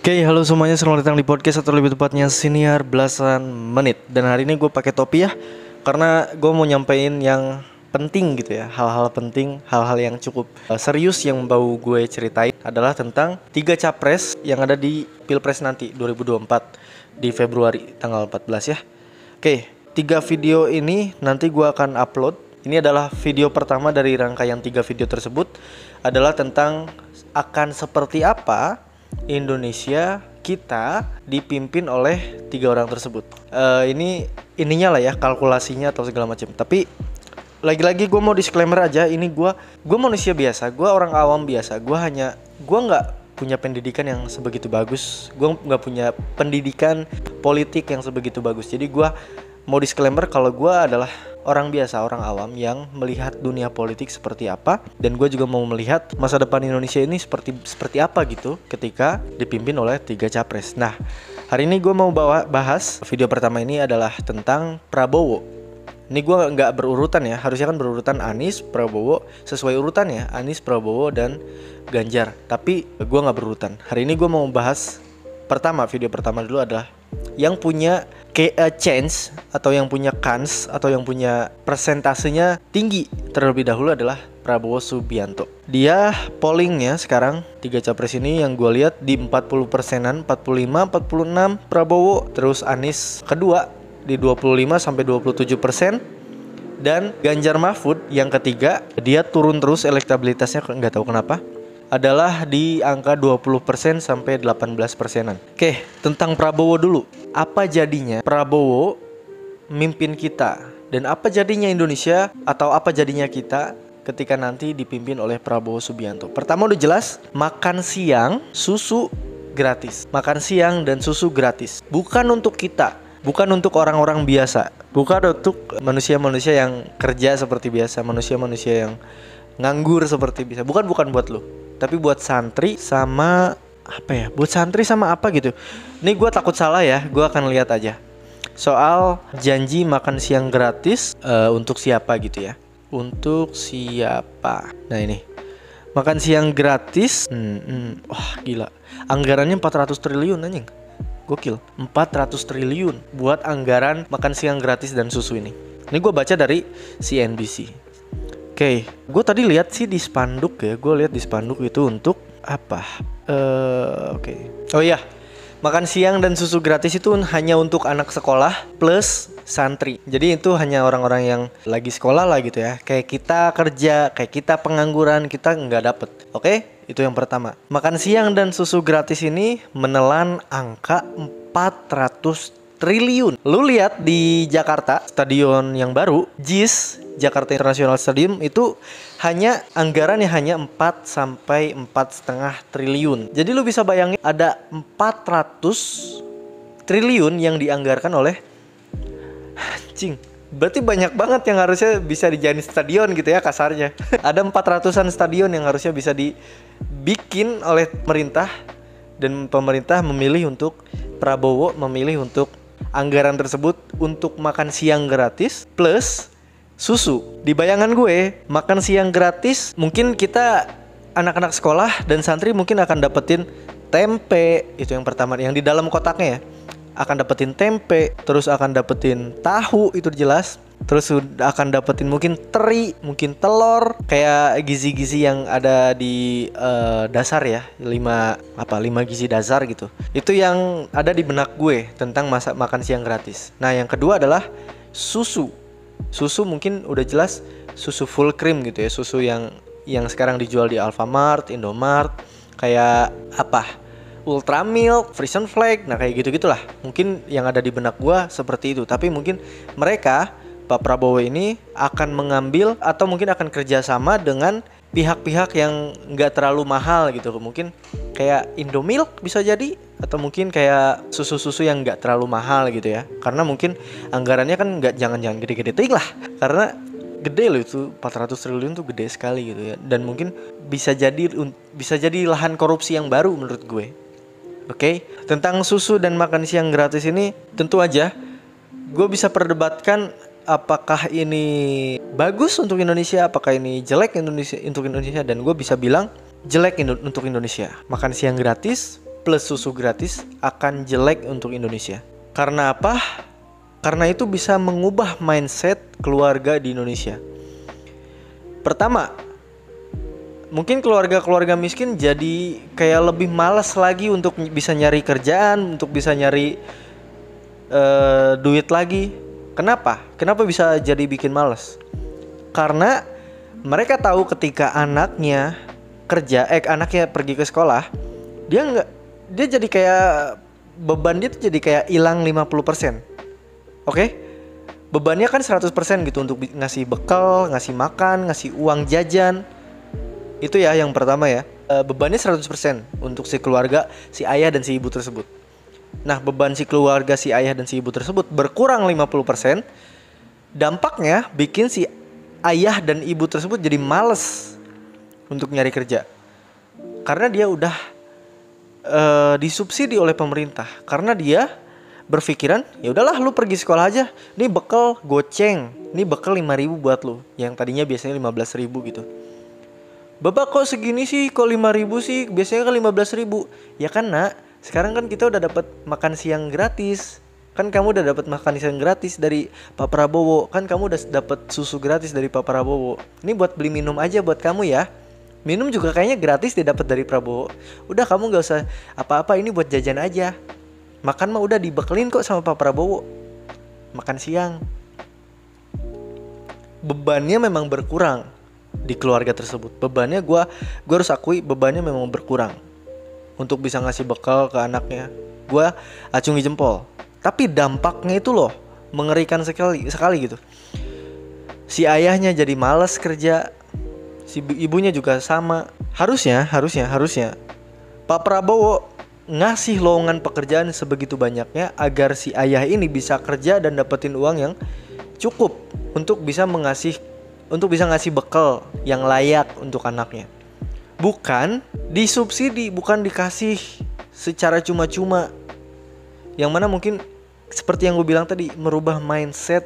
Oke, halo semuanya, selamat datang di podcast atau lebih tepatnya Siniar Belasan Menit. Dan hari ini gue pakai topi ya, karena gue mau nyampein yang penting gitu ya. Hal-hal penting, hal-hal yang cukup serius yang mau gue ceritain adalah tentang 3 capres yang ada di Pilpres nanti 2024 di Februari tanggal 14 ya. Oke, 3 video ini nanti gue akan upload. Ini adalah video pertama dari rangkaian 3 video tersebut, adalah tentang akan seperti apa Indonesia kita dipimpin oleh 3 orang tersebut. Ininya lah ya, kalkulasinya atau segala macam. Tapi lagi-lagi gue mau disclaimer aja, ini gue manusia biasa, gue orang awam biasa. Gue nggak punya pendidikan yang sebegitu bagus. Gue nggak punya pendidikan politik yang sebegitu bagus. Jadi gue mau disclaimer kalau gue adalah orang biasa, orang awam yang melihat dunia politik seperti apa, dan gue juga mau melihat masa depan Indonesia ini seperti apa gitu ketika dipimpin oleh 3 capres. Nah, hari ini gue mau bahas video pertama ini adalah tentang Prabowo. Ini gue nggak berurutan ya, harusnya kan berurutan Anies, Prabowo, sesuai urutan ya, Anies, Prabowo, dan Ganjar. Tapi gue nggak berurutan. Hari ini gue mau bahas video pertama dulu adalah yang punya chance atau yang punya kans atau yang punya persentasenya tinggi terlebih dahulu adalah Prabowo Subianto. Dia pollingnya sekarang 3 capres ini yang gue lihat di 40%-an, 45, 46 Prabowo, terus Anies kedua di 25-27%, dan Ganjar Mahfud yang ketiga dia turun terus elektabilitasnya, nggak tahu kenapa, adalah di angka 20% sampai 18%-an. Oke, tentang Prabowo dulu. Apa jadinya Prabowo mimpin kita, dan apa jadinya Indonesia atau apa jadinya kita ketika nanti dipimpin oleh Prabowo Subianto? Pertama udah jelas, makan siang susu gratis. Makan siang dan susu gratis. Bukan untuk kita, bukan untuk orang-orang biasa, bukan untuk manusia-manusia yang kerja seperti biasa, manusia-manusia yang nganggur seperti biasa. Bukan buat lo, tapi buat santri sama buat santri sama apa gitu. Ini gue takut salah ya, gue akan lihat aja. Soal janji makan siang gratis untuk siapa gitu ya. Untuk siapa? Nah ini, makan siang gratis. Wah gila, anggarannya 400 triliun anjing. Gokil, 400 triliun buat anggaran makan siang gratis dan susu ini. Ini gue baca dari CNBC. Oke, gue tadi lihat sih di spanduk ya, gue lihat di spanduk itu untuk apa? Oh iya, makan siang dan susu gratis itu hanya untuk anak sekolah plus santri. Jadi itu hanya orang-orang yang lagi sekolah lah gitu ya. Kayak kita kerja, kayak kita pengangguran, kita nggak dapet. Oke, itu yang pertama. Makan siang dan susu gratis ini menelan angka 400 triliun. Lu lihat di Jakarta, stadion yang baru, JIS, Jakarta International Stadium, itu hanya anggarannya hanya 4 sampai 4,5 triliun. Jadi lu bisa bayangin ada 400 triliun yang dianggarkan oleh anjing. Berarti banyak banget yang harusnya bisa dijadiin stadion gitu ya kasarnya. Ada 400-an stadion yang harusnya bisa dibikin oleh pemerintah, dan pemerintah memilih untuk Prabowo memilih untuk anggaran tersebut untuk makan siang gratis plus susu. Di bayangan gue, makan siang gratis mungkin kita anak-anak sekolah dan santri mungkin akan dapetin tempe, itu yang pertama yang di dalam kotaknya ya. Akan dapetin tempe, terus akan dapetin tahu, itu jelas. Terus akan dapetin mungkin teri, mungkin telur, kayak gizi-gizi yang ada di dasar ya, 5 gizi dasar gitu. Itu yang ada di benak gue tentang makan siang gratis. Nah, yang kedua adalah susu. Susu mungkin udah jelas susu full cream gitu ya, susu yang sekarang dijual di Alfamart, Indomart, kayak Ultramilk, Frisian Flake, nah kayak gitu-gitulah. Mungkin yang ada di benak gua seperti itu. Tapi mungkin mereka, Pak Prabowo ini akan mengambil atau mungkin akan kerjasama dengan pihak-pihak yang nggak terlalu mahal gitu. Mungkin kayak Indomilk bisa jadi, atau mungkin kayak susu-susu yang nggak terlalu mahal gitu ya. Karena mungkin anggarannya kan jangan gede-gede ting lah. Karena gede loh itu, 400 triliun tuh gede sekali gitu ya. Dan mungkin bisa jadi lahan korupsi yang baru menurut gue. Oke, tentang susu dan makan siang gratis ini tentu aja gue bisa perdebatkan apakah ini bagus untuk Indonesia, apakah ini jelek untuk Indonesia, dan gue bisa bilang jelek untuk Indonesia. Makan siang gratis plus susu gratis akan jelek untuk Indonesia. Karena apa? Karena itu bisa mengubah mindset keluarga di Indonesia. Pertama, mungkin keluarga-keluarga miskin jadi kayak lebih malas lagi untuk bisa nyari kerjaan, untuk bisa nyari duit lagi. Kenapa? Kenapa bisa jadi bikin malas? Karena mereka tahu ketika anaknya anaknya pergi ke sekolah, dia jadi kayak beban dia tuh jadi kayak hilang 50%. Oke? Bebannya kan 100% gitu untuk ngasih bekal, ngasih makan, ngasih uang jajan. Itu ya yang pertama ya. Bebannya 100% untuk si keluarga, si ayah dan si ibu tersebut. Nah, beban si keluarga, si ayah dan si ibu tersebut berkurang 50%. Dampaknya bikin si ayah dan ibu tersebut jadi males untuk nyari kerja. Karena dia udah disubsidi oleh pemerintah. Karena dia berpikiran, ya udahlah lu pergi sekolah aja. Ini bekal goceng. Ini bekal 5.000 buat lu. Yang tadinya biasanya 15.000 gitu. Bapak kok segini sih? Kok 5.000 sih? Biasanya kan 15.000. Ya kan nak, sekarang kan kita udah dapat makan siang gratis. Kan kamu udah dapat makan siang gratis dari Pak Prabowo. Kan kamu udah dapat susu gratis dari Pak Prabowo. Ini buat beli minum aja buat kamu ya. Minum juga kayaknya gratis didapat dari Prabowo. Udah kamu gak usah apa-apa, ini buat jajan aja. Makan mah udah dibekelin kok sama Pak Prabowo. Makan siang. Bebannya memang berkurang di keluarga tersebut. Bebannya gue harus akui, bebannya memang berkurang untuk bisa ngasih bekal ke anaknya. Gue acungi jempol. Tapi dampaknya itu loh mengerikan sekali gitu. Si ayahnya jadi malas kerja, si ibunya juga sama. Harusnya Pak Prabowo ngasih lowongan pekerjaan sebegitu banyaknya agar si ayah ini bisa kerja dan dapetin uang yang cukup untuk bisa ngasih bekal yang layak untuk anaknya. Bukan disubsidi, bukan dikasih secara cuma-cuma. Yang mana mungkin seperti yang gue bilang tadi, merubah mindset,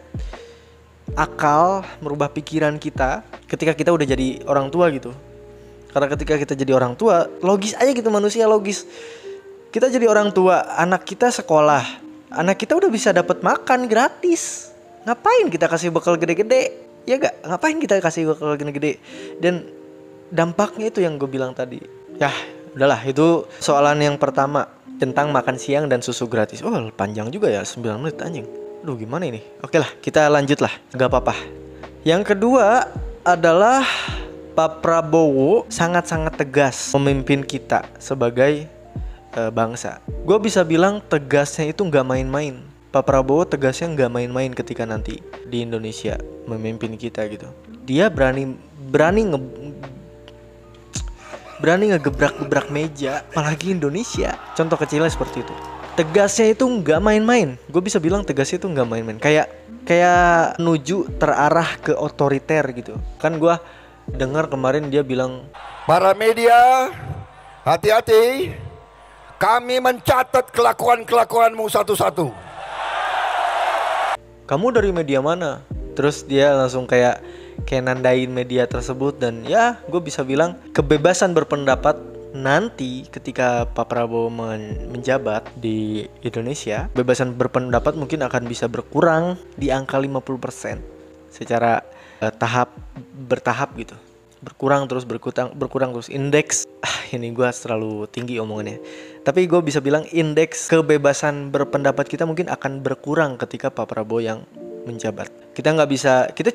akal, merubah pikiran kita ketika kita udah jadi orang tua gitu. Karena ketika kita jadi orang tua, logis aja gitu, manusia logis. Kita jadi orang tua, anak kita sekolah, anak kita udah bisa dapat makan gratis. Ngapain kita kasih bekal gede-gede? Ya gak? Ngapain kita kasih bekal gede-gede? Dan dampaknya itu yang gue bilang tadi. Ya udahlah, itu soalan yang pertama tentang makan siang dan susu gratis. Oh panjang juga ya, 9 menit anjing. Aduh gimana ini? Oke lah, kita lanjut lah, gak apa-apa. Yang kedua adalah Pak Prabowo sangat-sangat tegas memimpin kita sebagai bangsa. Gue bisa bilang tegasnya itu gak main-main. Pak Prabowo tegasnya gak main-main ketika nanti di Indonesia memimpin kita gitu. Dia berani ngegebrak-gebrak meja, apalagi Indonesia. Contoh kecilnya seperti itu. Tegasnya itu nggak main-main. Gue bisa bilang tegasnya itu nggak main-main. Kayak menuju terarah ke otoriter gitu. Kan gue dengar kemarin dia bilang, para media, hati-hati. Kami mencatat kelakuan-kelakuanmu satu-satu. Kamu dari media mana? Terus dia langsung kayak nandain media tersebut. Dan ya gue bisa bilang kebebasan berpendapat nanti ketika Pak Prabowo menjabat di Indonesia, kebebasan berpendapat mungkin akan bisa berkurang di angka 50% secara bertahap gitu. Berkurang terus indeks ini gue terlalu tinggi omongannya, tapi gue bisa bilang indeks kebebasan berpendapat kita mungkin akan berkurang ketika Pak Prabowo yang menjabat. Kita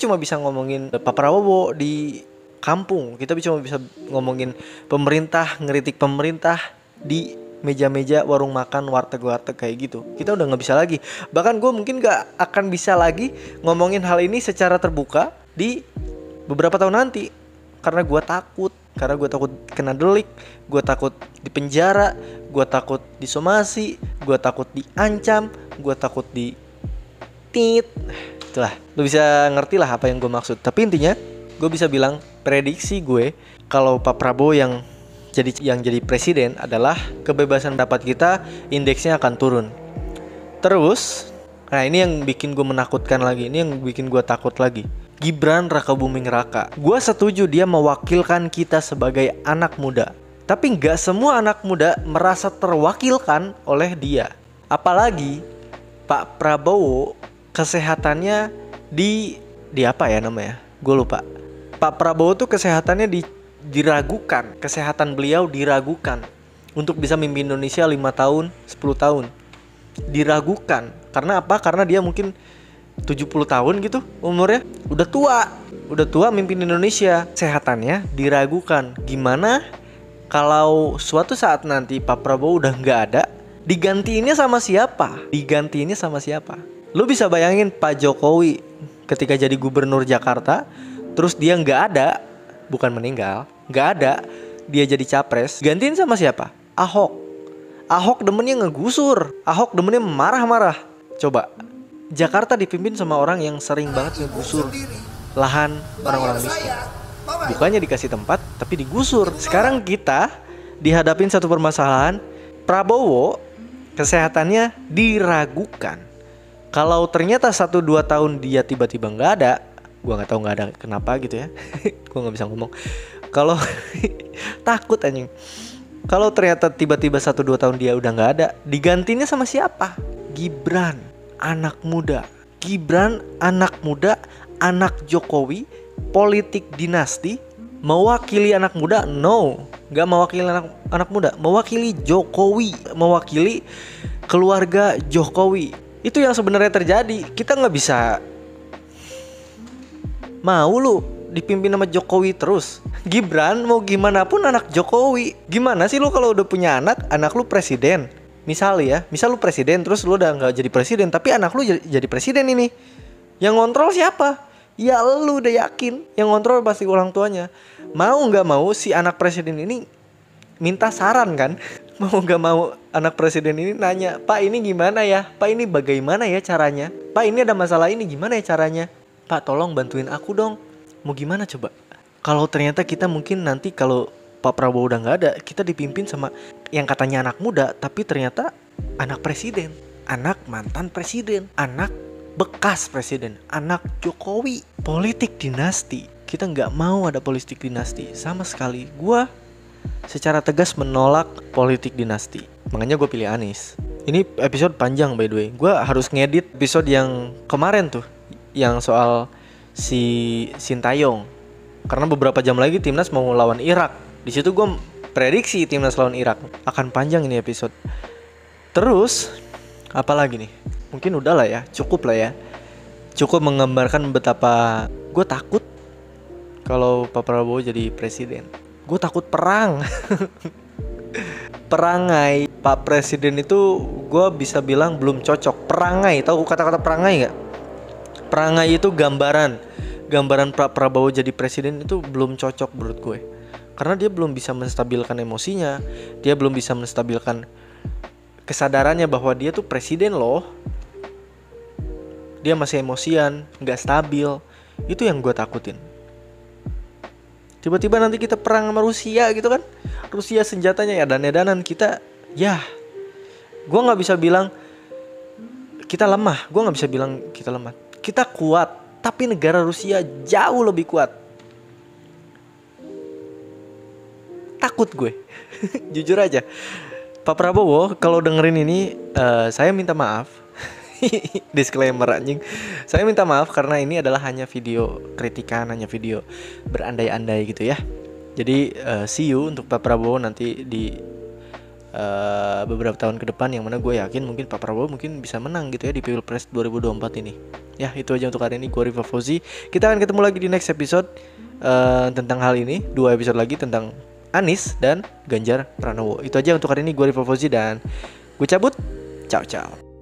cuma bisa ngomongin Pak Prabowo di kampung, kita cuma bisa ngomongin pemerintah, ngeritik pemerintah di meja-meja warung makan, warteg-warteg kayak gitu. Kita udah nggak bisa lagi. Bahkan gue mungkin nggak akan bisa lagi ngomongin hal ini secara terbuka di beberapa tahun nanti. Karena gue takut kena delik, gue takut dipenjara, gue takut disomasi, gue takut diancam, gue takut itulah, lu bisa ngerti lah apa yang gue maksud. Tapi intinya gue bisa bilang prediksi gue kalau Pak Prabowo yang jadi presiden adalah kebebasan pendapat kita indeksnya akan turun. Terus, nah ini yang bikin gue menakutkan lagi, ini yang bikin gue takut lagi. Gibran Rakabuming Raka. Gue setuju dia mewakilkan kita sebagai anak muda. Tapi nggak semua anak muda merasa terwakilkan oleh dia. Apalagi Pak Prabowo kesehatannya di apa ya namanya? Gue lupa. Pak Prabowo tuh kesehatannya diragukan. Kesehatan beliau diragukan untuk bisa memimpin Indonesia 5 tahun, 10 tahun. Diragukan. Karena apa? Karena dia mungkin 70 tahun gitu umurnya. Udah tua mimpin Indonesia. Kesehatannya diragukan. Gimana kalau suatu saat nanti Pak Prabowo udah nggak ada, digantiinnya sama siapa? Lu bisa bayangin Pak Jokowi ketika jadi gubernur Jakarta, terus dia nggak ada, bukan meninggal, nggak ada, dia jadi capres, gantiin sama siapa? Ahok demennya ngegusur, Ahok demennya marah-marah. Coba, Jakarta dipimpin sama orang yang sering banget ngegusur lahan orang-orang miskin. Bukannya dikasih tempat, tapi digusur. Sekarang kita dihadapin satu permasalahan. Prabowo kesehatannya diragukan. Kalau ternyata 1-2 tahun dia tiba-tiba nggak ada, gua nggak tahu nggak ada kenapa gitu ya. Gua nggak bisa ngomong. Kalau takut anjing. Kalau ternyata tiba-tiba 1-2 tahun dia udah nggak ada, digantinya sama siapa? Gibran, anak muda, anak Jokowi. Politik dinasti, mewakili anak muda? No, nggak mewakili anak muda, mewakili Jokowi, mewakili keluarga Jokowi. Itu yang sebenarnya terjadi. Kita nggak bisa mau lu dipimpin sama Jokowi terus. Gibran mau gimana pun anak Jokowi. Gimana sih lu kalau udah punya anak lu presiden? Misal lu presiden terus lu udah nggak jadi presiden, tapi anak lu jadi presiden ini. Yang ngontrol siapa? Ya lu udah yakin yang ngontrol pasti orang tuanya. Mau gak mau si anak presiden ini minta saran kan. Mau gak mau anak presiden ini nanya, Pak ini gimana ya? Pak ini bagaimana ya caranya? Pak ini ada masalah ini gimana ya caranya? Pak tolong bantuin aku dong. Mau gimana coba? Kalau ternyata kita mungkin nanti kalau Pak Prabowo udah gak ada, kita dipimpin sama yang katanya anak muda, tapi ternyata anak presiden, anak mantan presiden, anak bekas presiden, anak Jokowi. Politik dinasti. Kita nggak mau ada politik dinasti sama sekali. Gua secara tegas menolak politik dinasti. Makanya gue pilih Anies. Ini episode panjang by the way. Gue harus ngedit episode yang kemarin tuh, yang soal si Sintayong. Karena beberapa jam lagi timnas mau lawan Irak. Di situ gue prediksi timnas lawan Irak. Akan panjang ini episode. Terus apa lagi nih? Mungkin udah lah ya, cukup lah ya. Cukup menggambarkan betapa gue takut kalau Pak Prabowo jadi presiden. Gue takut perang. Perangai Pak Presiden itu gue bisa bilang belum cocok. Perangai, tahu kata-kata perangai gak? Perangai itu gambaran Pak Prabowo jadi presiden itu belum cocok menurut gue. Karena dia belum bisa menstabilkan emosinya. Dia belum bisa menstabilkan kesadarannya bahwa dia tuh presiden loh. Dia masih emosian, gak stabil. Itu yang gue takutin. Tiba-tiba nanti kita perang sama Rusia gitu kan. Rusia senjatanya ya edan-edanan, kita ya. Gue gak bisa bilang kita lemah. Gue gak bisa bilang kita lemah. Kita kuat, tapi negara Rusia jauh lebih kuat. Takut gue. Jujur aja. Pak Prabowo kalau dengerin ini, saya minta maaf. Disclaimer anjing. Saya minta maaf karena ini adalah hanya video kritikan, hanya video berandai-andai gitu ya. Jadi see you untuk Pak Prabowo nanti di beberapa tahun ke depan, yang mana gue yakin mungkin Pak Prabowo mungkin bisa menang gitu ya di Pilpres 2024 ini. Ya itu aja untuk hari ini. Gue Riva Fauzi. Kita akan ketemu lagi di next episode tentang hal ini. 2 episode lagi tentang Anies dan Ganjar Pranowo. Itu aja untuk hari ini. Gue Riva Fauzi dan gue cabut. Ciao ciao.